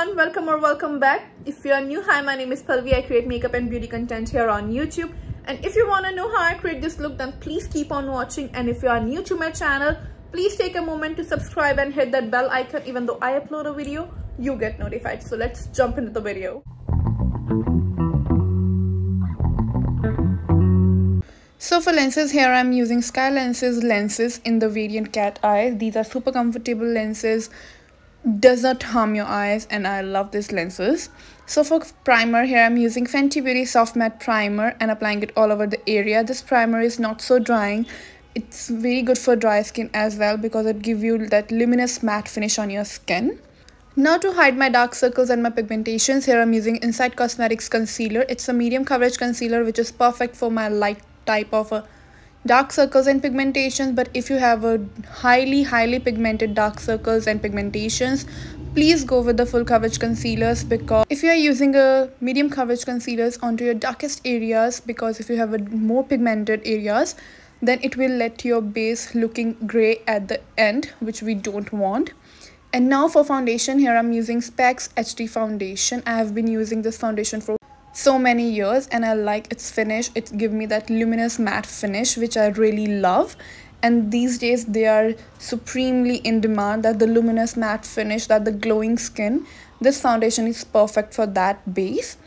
everyone, welcome or welcome back. If you are new, hi, my name is Palvi. I create makeup and beauty content here on YouTube. And if you want to know how I create this look, then please keep on watching. And if you are new to my channel, please take a moment to subscribe and hit that bell icon. Even though I upload a video, you get notified. So let's jump into the video. So for lenses, here I'm using Skylenses lenses in the variant Cat Eye. These are super comfortable lenses, does not harm your eyes, and I love these lenses. So for primer, here I'm using Fenty Beauty Soft Matte Primer and applying it all over the area. This primer is not so drying. It's very good for dry skin as well because it gives you that luminous matte finish on your skin. Now to hide my dark circles and my pigmentations, here I'm using Inside Cosmetics Concealer. It's a medium coverage concealer which is perfect for my light type of dark circles and pigmentations. But if you have a highly pigmented dark circles and pigmentations, please go with the full coverage concealers, because if you are using a medium coverage concealers onto your darkest areas, because if you have a more pigmented areas, then it will let your base looking gray at the end, which we don't want. And now for foundation, here I'm using Specs HD foundation. I have been using this foundation for so many years and I like its finish. It gives me that luminous matte finish which I really love, and these days they are supremely in demand, that the luminous matte finish, that the glowing skin. This foundation is perfect for that base.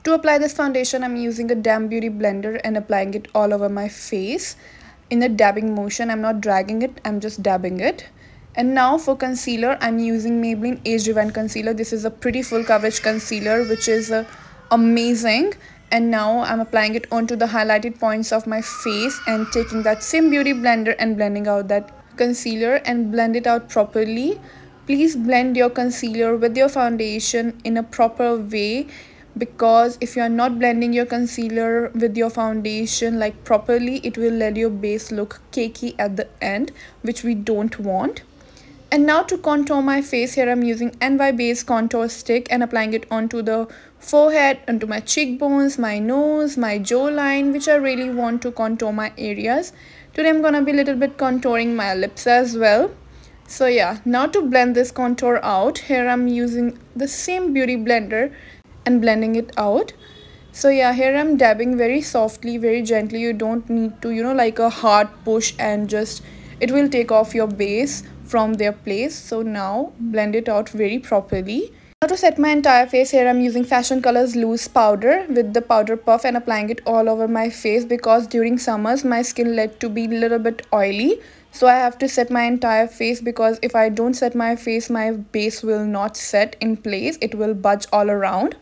To apply this foundation, I'm using a damp beauty blender and applying it all over my face in a dabbing motion. I'm not dragging it, I'm just dabbing it. And now for concealer, I'm using Maybelline Age Rewind concealer. This is a pretty full coverage concealer which is amazing. And now I'm applying it onto the highlighted points of my face and taking that same beauty blender and blending out that concealer and blend it out properly. Please blend your concealer with your foundation in a proper way, because if you are not blending your concealer with your foundation like properly, it will let your base look cakey at the end, which we don't want. And now to contour my face, here I'm using NY Base contour stick and applying it onto the forehead, onto my cheekbones, my nose, my jawline, which I really want to contour my areas. Today I'm gonna be a little bit contouring my lips as well. So yeah, now to blend this contour out, here I'm using the same beauty blender and blending it out. So yeah, here I'm dabbing very softly, very gently. You don't need to, like a hard push, and just it will take off your base from their place. So now blend it out very properly. Now to set my entire face, here I'm using Fashion Colors loose powder with the powder puff and applying it all over my face, because during summers my skin led to be a little bit oily. So I have to set my entire face, because if I don't set my face, my base will not set in place. It will budge all around.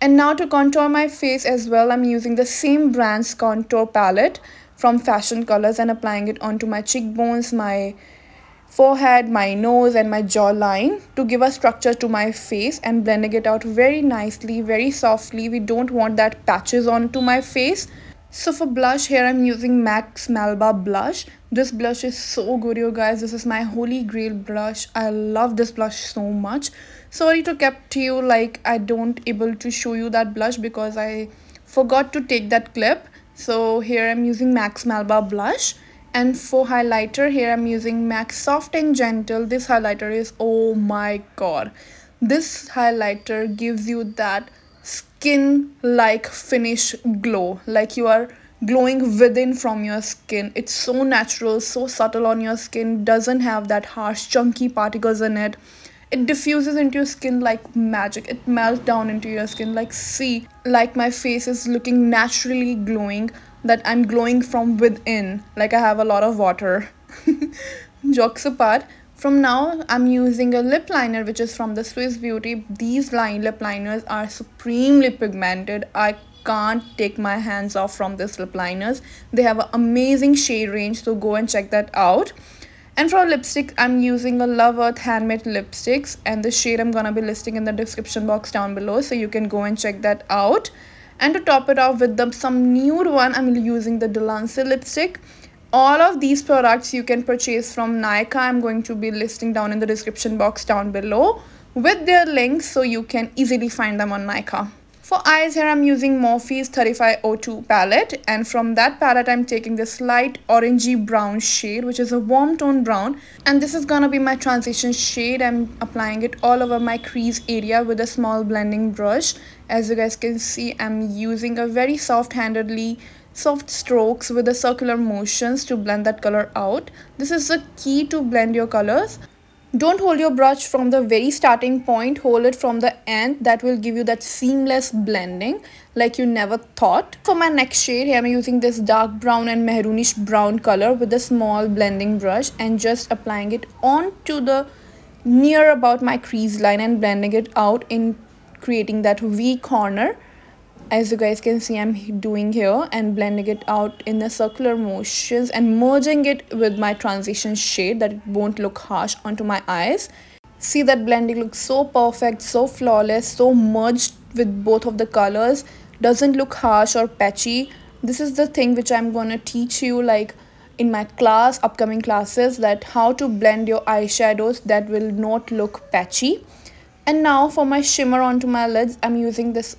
And now to contour my face as well, I'm using the same brand's contour palette from Fashion Colors and applying it onto my cheekbones, my forehead, my nose, and my jawline to give a structure to my face, and blending it out very nicely, very softly. We don't want that patches onto my face. So for blush, here I'm using MAC Melba blush. This blush is so good, you guys. This is my holy grail blush. I love this blush so much. Sorry to kept you like I don't able to show you that blush because I forgot to take that clip. So here I'm using MAC Melba blush. And for highlighter, here I'm using MAC Soft and Gentle. This highlighter is, oh my god, this highlighter gives you that skin like finish glow, like you are glowing within from your skin. It's so natural, so subtle on your skin, doesn't have that harsh chunky particles in it. It diffuses into your skin like magic. It melts down into your skin. Like, see, like my face is looking naturally glowing, that I'm glowing from within, like I have a lot of water. Jokes apart, from now I'm using a lip liner which is from the Swiss Beauty. These lip liners are supremely pigmented. I can't take my hands off from these lip liners. They have an amazing shade range, so go and check that out. And for lipstick, I'm using a Love Earth handmade lipsticks, and the shade I'm gonna be listing in the description box down below, so you can go and check that out. And to top it off with some nude one, I'm using the Delancey lipstick. All of these products you can purchase from Nykaa. I'm going to be listing down in the description box down below with their links, so you can easily find them on Nykaa For eyes, here I'm using Morphe's 3502 palette, and from that palette I'm taking this light orangey brown shade, which is a warm tone brown, and this is gonna be my transition shade. I'm applying it all over my crease area with a small blending brush. As you guys can see, I'm using a very soft-handedly soft strokes with the circular motions to blend that color out. This is the key to blend your colors. Don't hold your brush from the very starting point, hold it from the end. That will give you that seamless blending like you never thought. For my next shade, here I'm using this dark brown and maroonish brown color with a small blending brush and just applying it onto the near about my crease line and blending it out in creating that V corner. As you guys can see, I'm doing here and blending it out in the circular motions and merging it with my transition shade that it won't look harsh onto my eyes. See, that blending looks so perfect, so flawless, so merged with both of the colors. Doesn't look harsh or patchy. This is the thing which I'm gonna teach you like in my upcoming classes, that how to blend your eyeshadows that will not look patchy. And now for my shimmer onto my lids, I'm using this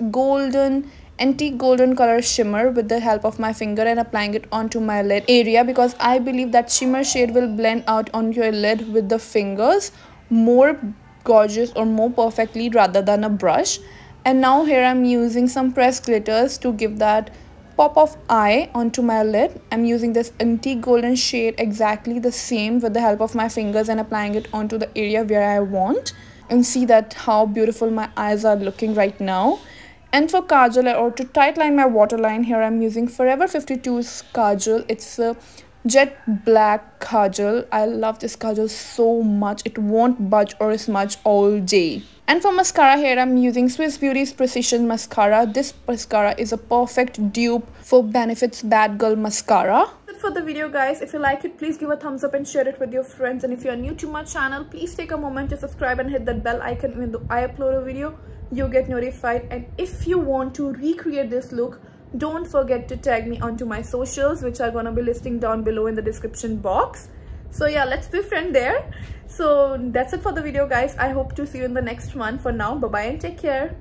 antique golden color shimmer with the help of my finger and applying it onto my lid area, because I believe that shimmer shade will blend out on your lid with the fingers more gorgeous or more perfectly rather than a brush. And now here I'm using some pressed glitters to give that pop of eye onto my lid. I'm using this antique golden shade exactly the same with the help of my fingers and applying it onto the area where I want. And see that how beautiful my eyes are looking right now. And for Kajal, or to tightline my waterline, here I'm using Forever 52's Kajal. It's a jet black Kajal. I love this Kajal so much. It won't budge or smudge all day. And for mascara, here I'm using Swiss Beauty's Precision Mascara. This mascara is a perfect dupe for Benefit's Bad Girl Mascara. That's for the video, guys. If you like it, please give a thumbs up and share it with your friends. And if you are new to my channel, please take a moment to subscribe and hit that bell icon. When I upload a video, you get notified. And if you want to recreate this look, don't forget to tag me onto my socials, which are gonna be listing down below in the description box. So yeah, let's be friends there. So that's it for the video, guys. I hope to see you in the next one. For now, bye bye and take care.